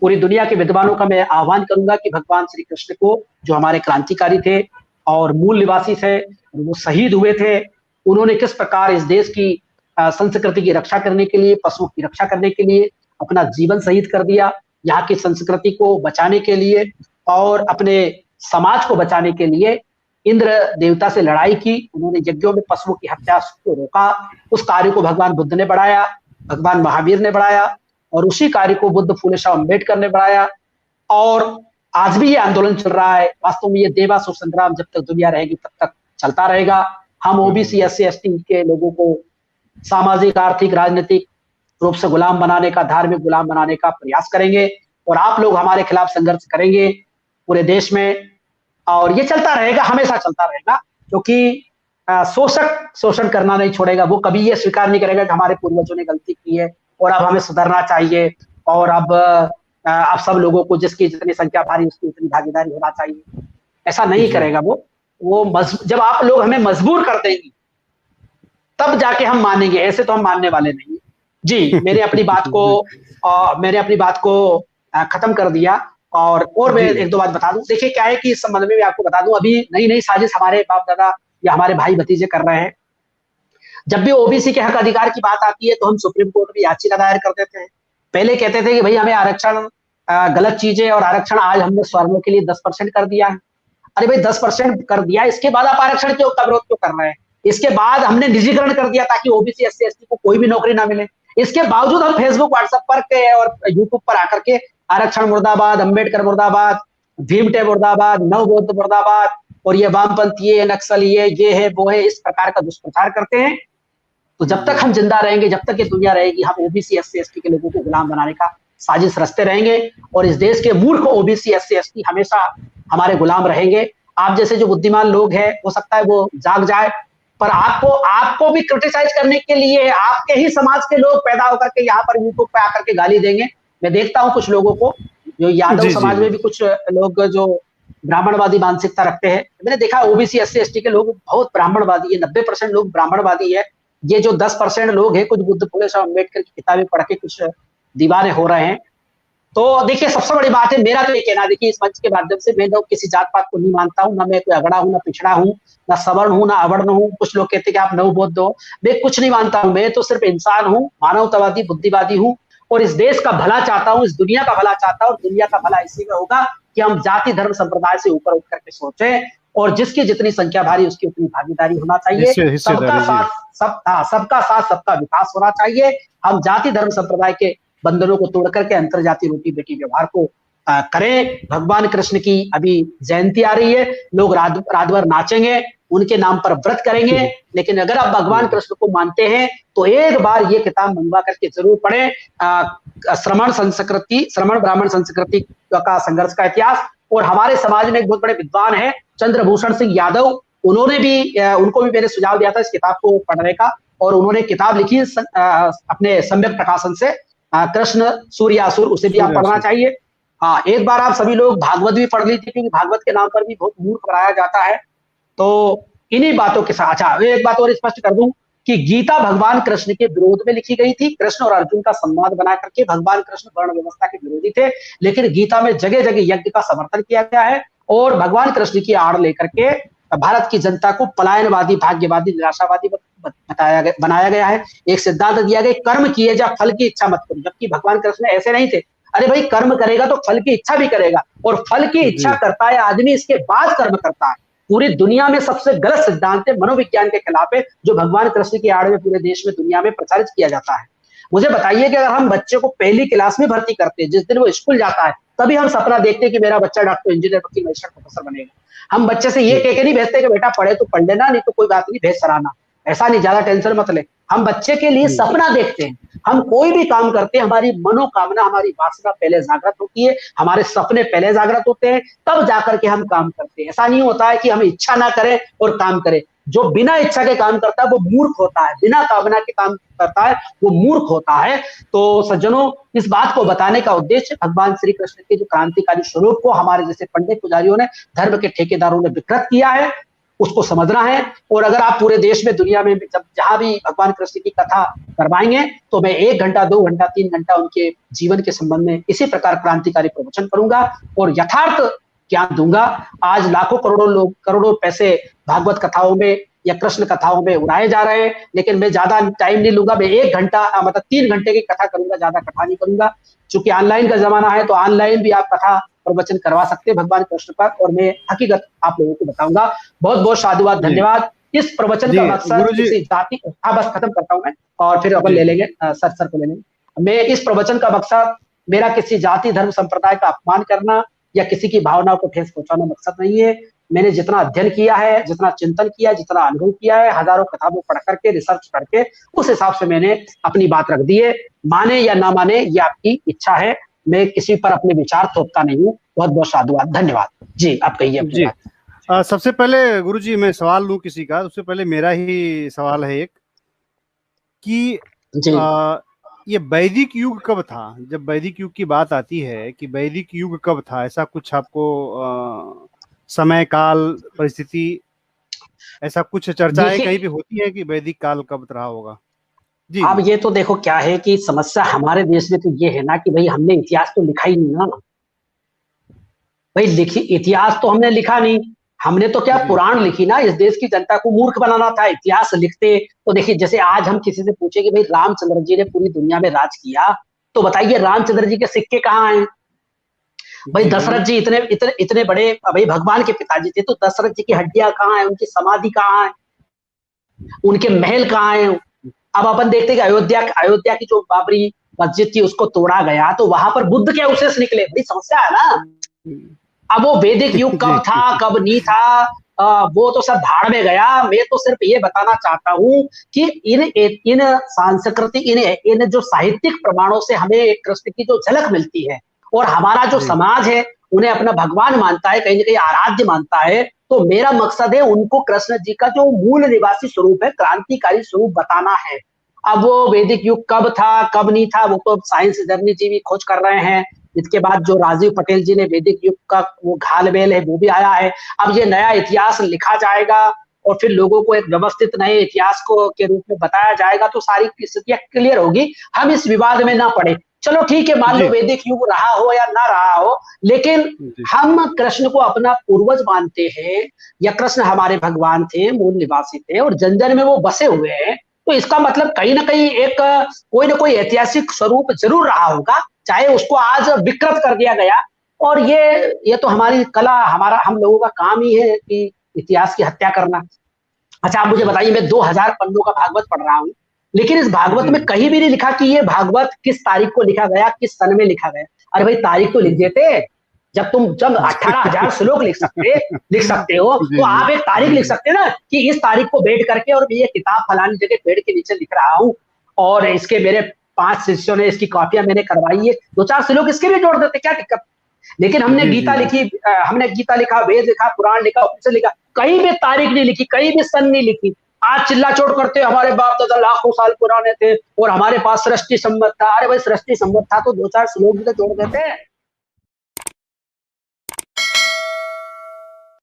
पूरी दुनिया के विद्वानों का मैं आह्वान करूंगा कि भगवान श्री कृष्ण को, जो हमारे क्रांतिकारी थे और मूल निवासी थे, वो शहीद हुए थे, उन्होंने किस प्रकार इस देश की संस्कृति की रक्षा करने के लिए, पशुओं की रक्षा करने के लिए अपना जीवन शहीद कर दिया, यहाँ की संस्कृति को बचाने के लिए और अपने समाज को बचाने के लिए इंद्र देवता से लड़ाई की। उन्होंने यज्ञों में पशुओं की हत्या को रोका। उस कार्य को भगवान बुद्ध ने बढ़ाया, भगवान महावीर ने बढ़ाया और उसी कार्य को बुद्ध फूले शाह अम्बेडकर ने बढ़ाया। और आज भी ये आंदोलन चल रहा है। वास्तव में ये देवासुर संग्राम जब तक दुनिया रहेगी तब तक चलता रहेगा। हम ओबीसी, एससी, एसटी के लोगों को सामाजिक, आर्थिक, राजनीतिक रूप से गुलाम बनाने का, धार्मिक गुलाम बनाने का प्रयास करेंगे और आप लोग हमारे खिलाफ संघर्ष करेंगे पूरे देश में। और ये चलता रहेगा, हमेशा चलता रहेगा, क्योंकि शोषक शोषण करना नहीं छोड़ेगा। वो कभी ये स्वीकार नहीं करेगा कि हमारे पूर्वजों ने गलती की है और अब हमें सुधरना चाहिए और अब सब लोगों को जिसकी जितनी संख्या भारी उसकी उतनी भागीदारी होना चाहिए। ऐसा नहीं करेगा वो जब आप लोग हमें मजबूर कर देंगे तब जाके हम मानेंगे, ऐसे तो हम मानने वाले नहीं। जी, मैंने अपनी बात को खत्म कर दिया। और मैं एक दो बात बता दूं। देखिए क्या है कि इस संबंध में भी आपको बता दूं, अभी नई नई साजिश हमारे बाप दादा या हमारे भाई भतीजे कर रहे हैं। जब भी ओबीसी के हक अधिकार की बात आती है तो हम सुप्रीम कोर्ट में याचिका दायर कर देते हैं। पहले कहते थे कि भाई हमें आरक्षण गलत चीज है और आरक्षण आज हमने स्वर्णों के लिए 10% कर दिया है। अरे भाई 10% कर दिया, इसके बाद आप आरक्षण का विरोध क्यों कर रहे हैं? इसके बाद हमने निजीकरण कर दिया ताकि ओबीसी, एससी, एसटी को कोई भी नौकरी ना मिले। इसके बावजूद हम फेसबुक, व्हाट्सएप पर और यूट्यूब पर आकर के आरक्षण मुर्दाबाद, अम्बेडकर मुर्दाबाद, भीमटे मुर्दाबाद, नवबौद्ध मुर्दाबाद और ये वामपंथी, ये नक्सल, ये है वो है, इस प्रकार का दुष्प्रचार करते हैं। तो जब तक हम जिंदा रहेंगे, जब तक ये दुनिया रहेगी, हम ओबीसी, एससी, एसटी के लोगों को गुलाम बनाने का साजिश रचते रहेंगे और इस देश के मूर्ख ओबीसी, एससी, एसटी हमेशा हमारे गुलाम रहेंगे। आप जैसे जो बुद्धिमान लोग हैं, हो सकता है वो जाग जाए, पर आपको भी क्रिटिसाइज करने के लिए आपके ही समाज के लोग पैदा होकर के यहाँ पर यूट्यूब पे आकर के गाली देंगे। मैं देखता हूँ कुछ लोगों को, जो यादव समाज में भी कुछ लोग जो ब्राह्मणवादी मानसिकता रखते हैं। मैंने देखा ओबीसी, एससी, एसटी के लोग बहुत ब्राह्मणवादी है, 90% लोग ब्राह्मणवादी है। ये जो 10% लोग हैं, कुछ बुद्ध फूले शाह अम्बेडकर की किताबें पढ़ के कुछ दीवाने हो रहे हैं। तो देखिए सबसे बड़ी बात है, मेरा तो ये कहना, देखिए इस मंच के माध्यम से मैं लोग किसी जात पात को नहीं मानता हूँ, ना मैं कोई अगड़ा हूँ, ना पिछड़ा हूँ, ना सवर्ण हूँ, ना अवर्ण हूँ। कुछ लोग कहते हैं कि आप नवबौद्ध हो, मैं कुछ नहीं मानता हूँ। मैं तो सिर्फ इंसान हूँ, मानवतावादी, बुद्धिवादी हूँ और इस देश का भला चाहता हूँ, इस दुनिया का भला चाहता हूँ। और दुनिया का भला इसी में होगा कि हम जाति, धर्म, संप्रदाय से ऊपर उठ करके सोचे और जिसकी जितनी संख्या भारी उसकी उतनी भागीदारी होना चाहिए। सबका साथ सबका विकास होना चाहिए। हम जाति, धर्म, संप्रदाय के बंधनों को तोड़ करके अंतरजातीय रोटी बेटी व्यवहार को करें। भगवान कृष्ण की अभी जयंती आ रही है, लोग रात भर नाचेंगे, उनके नाम पर व्रत करेंगे। लेकिन अगर आप भगवान कृष्ण को मानते हैं तो एक बार ये किताब मंगवा करके जरूर पढ़ें, श्रमण ब्राह्मण संस्कृति का संघर्ष का इतिहास। और हमारे समाज में एक बहुत बड़े विद्वान है चंद्रभूषण सिंह यादव, उनको भी मैंने सुझाव दिया था इस किताब को पढ़ने का और उन्होंने किताब लिखी अपने सम्यक प्रकाशन से, कृष्ण सूर्यासुर, उसे भी आप पढ़ना चाहिए। हाँ, एक बार आप सभी लोग भागवत भी पढ़ लीजिए, क्योंकि भागवत के नाम पर भी बहुत मूर्ख बनाया जाता है। तो इन्हीं बातों के साथ, अच्छा एक बात और स्पष्ट कर दूं कि गीता भगवान कृष्ण के विरोध में लिखी गई थी। कृष्ण और अर्जुन का संवाद बना करके भगवान कृष्ण वर्ण व्यवस्था के विरोधी थे, लेकिन गीता में जगह जगह यज्ञ का समर्थन किया गया है और भगवान कृष्ण की आड़ लेकर के भारत की जनता को पलायनवादी, भाग्यवादी, निराशावादी बनाया गया है। एक सिद्धांत दिया गया, कर्म किए जा फल की इच्छा मत करो, जबकि भगवान कृष्ण ऐसे नहीं थे। अरे भाई कर्म करेगा तो फल की इच्छा भी करेगा और फल की इच्छा करता है आदमी, इसके बाद कर्म करता है। पूरी दुनिया में सबसे गलत सिद्धांत है, मनोविज्ञान के खिलाफ है, जो भगवान कृष्ण की आड़ में पूरे देश में, दुनिया में प्रचारित किया जाता है। मुझे बताइए कि अगर हम बच्चे को पहली क्लास में भर्ती करते हैं, जिस दिन वो स्कूल जाता है तभी हम सपना देखते हैं कि मेरा बच्चा डॉक्टर, इंजीनियर, वकील, मजिस्ट्रेट, प्रोफेसर बनेगा। हम बच्चे से ये कह के नहीं भेजते कि बेटा पढ़े तो पढ़ लेना, नहीं तो कोई बात नहीं, भेज सराहना, ऐसा नहीं, ज्यादा टेंशन मत ले। हम बच्चे के लिए सपना देखते हैं। हम कोई भी काम करते हैं, हमारी मनोकामना, हमारी वासना पहले जागृत होती है, हमारे सपने पहले जागृत होते हैं, तब जाकर के हम काम करते हैं। ऐसा नहीं होता है कि हम इच्छा ना करें और काम करें। जो बिना इच्छा के काम करता है वो मूर्ख होता है, बिना कामना के काम करता है वो मूर्ख होता है। तो सज्जनों, इस बात को बताने का उद्देश्य भगवान श्री कृष्ण के जो क्रांतिकारी स्वरूप को हमारे जैसे पंडित पुजारियों ने, धर्म के ठेकेदारों ने विकृत किया है, उसको समझना है। और अगर आप पूरे देश में, दुनिया में जब जहां भी भगवान कृष्ण की कथा करवाएंगे तो मैं 1 घंटा, 2 घंटा, 3 घंटा उनके जीवन के संबंध में इसी प्रकार क्रांतिकारी प्रवचन करूंगा और यथार्थ ज्ञान दूंगा। आज लाखों करोड़ों लोग, करोड़ों पैसे भागवत कथाओं में या कृष्ण कथाओं में उड़ाए जा रहे हैं, लेकिन मैं ज्यादा टाइम नहीं लूंगा। मैं 1 घंटा मतलब 3 घंटे की कथा करूंगा, ज्यादा कथा नहीं करूंगा। चूंकि ऑनलाइन का जमाना है तो ऑनलाइन भी आप कथा प्रवचन करवा सकते हैं भगवान कृष्ण पर, और मैं हकीकत आप लोगों को बताऊंगा। बहुत बहुत साधुवाद, धन्यवाद। इस प्रवचन का मकसद किसी जाति, हाँ बस खत्म करता हूं मैं और फिर अपन ले लेंगे, सर को ले लेंगे। मैं इस प्रवचन का मकसद मेरा किसी जाति, धर्म, संप्रदाय का अपमान करना या किसी की भावनाओं को ठेस पहुंचाना मकसद नहीं है। मैंने जितना अध्ययन किया है, जितना चिंतन किया, जितना अनुभव किया है, हजारों किताबों पढ़ करके, रिसर्च करके, उस हिसाब से मैंने अपनी बात रख दी है। माने या ना माने ये आपकी इच्छा है, मैं किसी पर अपने विचार थोपता नहीं हूँ। बहुत बहुत साधुवाद, धन्यवाद जी। आप कहिए अपनी बात। सबसे पहले गुरुजी मैं सवाल लूं किसी का, उससे पहले मेरा ही सवाल है एक कि ये वैदिक युग कब था? जब वैदिक युग की बात आती है कि वैदिक युग कब था, ऐसा कुछ आपको समय, काल, परिस्थिति, ऐसा कुछ चर्चाएं कहीं पे होती है कि वैदिक काल कब रहा होगा? जी। अब ये तो देखो क्या है कि समस्या हमारे देश में तो ये है ना कि भाई हमने इतिहास तो लिखा ही नहीं ना भाई। लिखी इतिहास तो हमने लिखा नहीं, हमने तो क्या पुराण लिखी ना। इस देश की जनता को मूर्ख बनाना था। इतिहास लिखते तो देखिए, जैसे आज हम किसी से पूछे कि भाई रामचंद्र जी ने पूरी दुनिया में राज किया, तो बताइए रामचंद्र जी के सिक्के कहाँ आए? भाई दशरथ जी इतने इतने इतने बड़े भाई भगवान के पिताजी थे, तो दशरथ जी की हड्डियां कहाँ है? उनकी समाधि कहाँ है? उनके महल कहाँ है? अब अपन देखते हैं कि अयोध्या की जो बाबरी मस्जिद थी उसको तोड़ा गया, तो वहां पर बुद्ध के अवशेष निकले। बड़ी समस्या है ना। अब वो वैदिक युग कब था, कब नहीं था, वो तो सब भाड़ में गया। मैं तो सिर्फ ये बताना चाहता हूँ कि इन सांस्कृतिक, इन जो साहित्यिक प्रमाणों से हमें कृष्ण की जो झलक मिलती है, और हमारा जो समाज है उन्हें अपना भगवान मानता है, कहीं ना कहीं आराध्य मानता है, तो मेरा मकसद है उनको कृष्ण जी का जो मूल निवासी स्वरूप है, क्रांतिकारी स्वरूप बताना है। अब वो वैदिक युग कब था, कब नहीं था, वो तो साइंस जर्नी जी भी खोज कर रहे हैं। इसके बाद जो राजीव पटेल जी ने वैदिक युग का वो घालमेल है वो भी आया है। अब ये नया इतिहास लिखा जाएगा और फिर लोगों को एक व्यवस्थित नए इतिहास को के रूप में बताया जाएगा, तो सारी स्थितियां क्लियर होगी। हम इस विवाद में ना पड़े। चलो ठीक है, मान लो वैदिक युग रहा हो या ना रहा हो, लेकिन हम कृष्ण को अपना पूर्वज मानते हैं, या कृष्ण हमारे भगवान थे, मूल निवासी थे और जन जन में वो बसे हुए हैं, तो इसका मतलब कहीं ना कहीं एक कोई ना कोई ऐतिहासिक स्वरूप जरूर रहा होगा, चाहे उसको आज विकृत कर दिया गया। और ये तो हमारी कला, हमारा हम लोगों का काम ही है कि इतिहास की हत्या करना। अच्छा आप मुझे बताइए, मैं 2000 पन्नों का भागवत पढ़ रहा हूँ, लेकिन इस भागवत में कहीं भी नहीं लिखा कि ये भागवत किस तारीख को लिखा गया, किस सन में लिखा गया। अरे भाई तारीख तो लिख देते। जब 18,000 श्लोक लिख सकते हो तो आप एक तारीख लिख सकते ना कि इस तारीख को बैठ करके और मैं ये किताब फलानी जगह पेड़ के नीचे लिख रहा हूँ, और इसके मेरे 5 शिष्यों ने इसकी कॉपियां मैंने करवाई है। 2-4 श्लोक इसके भी जोड़ देते, क्या दिक्कत। लेकिन हमने गीता लिखी, हमने गीता लिखा, वेद लिखा, पुराण लिखा, उपनिषद लिखा, कहीं भी तारीख नहीं लिखी, कहीं भी सन नहीं लिखी। आज चिल्ला चोट करते हमारे बाप दादा लाखों साल पुराने थे और हमारे पास सृष्टि संवत था। अरे भाई सृष्टि संवत था तो 2-4 श्लोक भी तो जोड़ देते हैं।